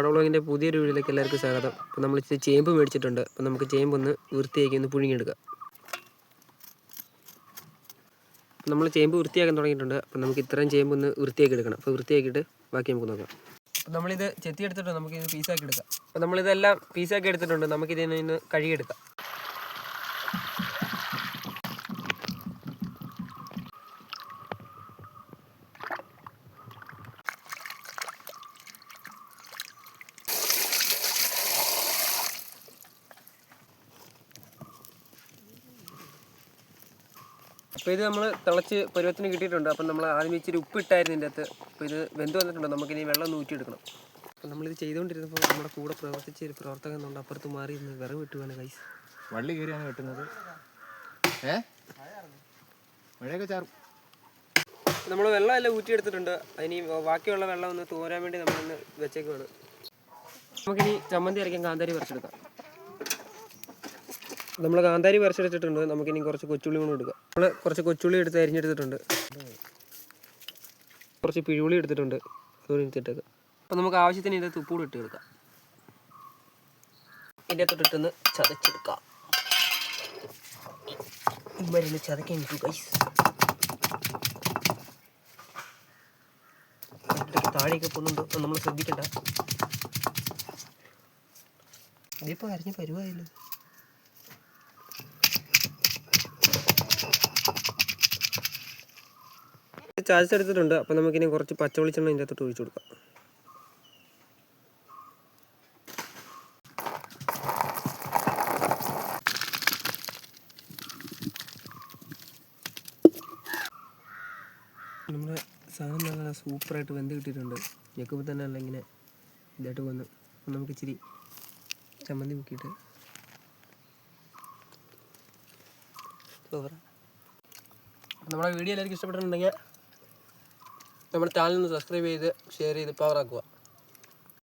വ്ളോഗിൻ്റെ പുതിയൊരു വീഡിയോയിലേക്ക് എല്ലാവർക്കും സ്വാഗതം. അപ്പോൾ നമ്മൾ ഇച്ചിരി ചേമ്പ് മേടിച്ചിട്ടുണ്ട്. അപ്പോൾ നമുക്ക് ചേമ്പൊന്ന് വൃത്തിയാക്കി ഒന്ന് പുഴുങ്ങിയെടുക്കാം. അപ്പോൾ നമ്മൾ ചേമ്പ് വൃത്തിയാക്കാൻ തുടങ്ങിയിട്ടുണ്ട്. അപ്പോൾ നമുക്ക് ഇത്രയും ചേമ്പൊന്ന് വൃത്തിയാക്കി എടുക്കണം. അപ്പോൾ വൃത്തിയാക്കിയിട്ട് ബാക്കി നമുക്ക് നോക്കാം. അപ്പോൾ നമ്മളിത് ചെത്തിയെടുത്തിട്ട് നമുക്കിത് പീസാക്കി എടുക്കാം. അപ്പോൾ നമ്മളിതെല്ലാം പീസാക്കി എടുത്തിട്ടുണ്ട്. നമുക്കിതിന് കഴുകിയെടുക്കാം. അപ്പോൾ ഇത് നമ്മൾ തിളച്ച് പരുവത്തിന് കിട്ടിയിട്ടുണ്ട്. അപ്പം നമ്മൾ ആദ്യം ഇച്ചിരി ഉപ്പ് ഇട്ടായിരുന്നു ഇതിൻ്റെ അകത്ത്. അപ്പോൾ ഇത് വെന്ത് വന്നിട്ടുണ്ട്. നമുക്കിനി വെള്ളം ഊറ്റിയെടുക്കണം. അപ്പം നമ്മളിത് ചെയ്തുകൊണ്ടിരുന്നപ്പോൾ നമ്മുടെ കൂടെ പ്രവർത്തിച്ച ഒരു പ്രവർത്തകൻ കൊണ്ട് അപ്പുറത്ത് മാറി ഇന്ന് വിറവ് വെട്ടുകയാണ് കൈസ്. വള്ളി കയറിയാണ് വെട്ടുന്നത്. മഴയൊക്കെ ചാറും. നമ്മൾ വെള്ളമെല്ലാം ഊറ്റിയെടുത്തിട്ടുണ്ട്. അതിന് ബാക്കിയുള്ള വെള്ളം ഒന്ന് തോരാൻ വേണ്ടി നമ്മളൊന്ന് വെച്ചേക്കുവാണ്. നമുക്കിനി ചമ്മന്തി അരയ്ക്കാൻ കാന്താരി പറിച്ചെടുക്കാം. നമ്മൾ കാന്താരി പറിച്ചെടുത്തിട്ടുണ്ട്. നമുക്കിനി കുറച്ച് കൊച്ചുള്ളി കൂടെ എടുക്കാം. നമ്മൾ കുറച്ച് കൊച്ചുള്ളി എടുത്ത് അരിഞ്ഞെടുത്തിട്ടുണ്ട്. കുറച്ച് പിഴുപുളി എടുത്തിട്ടുണ്ട്. അതുകൂടി എടുത്തിട്ടേക്കാം. അപ്പോൾ നമുക്ക് ആവശ്യത്തിന് ഇതിൻ്റെ തുപ്പൂടി ഇട്ട് എടുക്കാം. ഇതിൻ്റെ അകത്തോട്ടിട്ടൊന്ന് ചതച്ചെടുക്കാം. ഇവരൊന്ന് ചതക്കാൻ കിട്ടും ഗൈസ്. താഴെയൊക്കെ പോകുന്നുണ്ട്. അപ്പം നമ്മൾ ശ്രദ്ധിക്കണ്ട. ഇതിപ്പോൾ അരിഞ്ഞ പരുവായില്ല. ചാച്ചെടുത്തിട്ടുണ്ട്. അപ്പോൾ നമുക്കിനി കുറച്ച് പച്ച വെളിച്ചെണ്ണ ഇതിൻ്റെ അകത്തോട്ട് ഒഴിച്ചു കൊടുക്കാം. നമ്മുടെ സാധനം നല്ല സൂപ്പറായിട്ട് വെന്ത് കിട്ടിയിട്ടുണ്ട്. ഞെക്കുമ്പോൾ തന്നെ അല്ല ഇങ്ങനെ ഇതായിട്ട് വന്ന്. നമുക്ക് ഇച്ചിരി ചമ്മന്തി മുക്കിയിട്ട് നമ്മുടെ വീഡിയോ എല്ലാവർക്കും ഇഷ്ടപ്പെട്ടിട്ടുണ്ടെങ്കിൽ നമ്മുടെ ചാനൽ ഒന്ന് സബ്സ്ക്രൈബ് ചെയ്ത് ഷെയർ ചെയ്ത് പവറാക്കുക.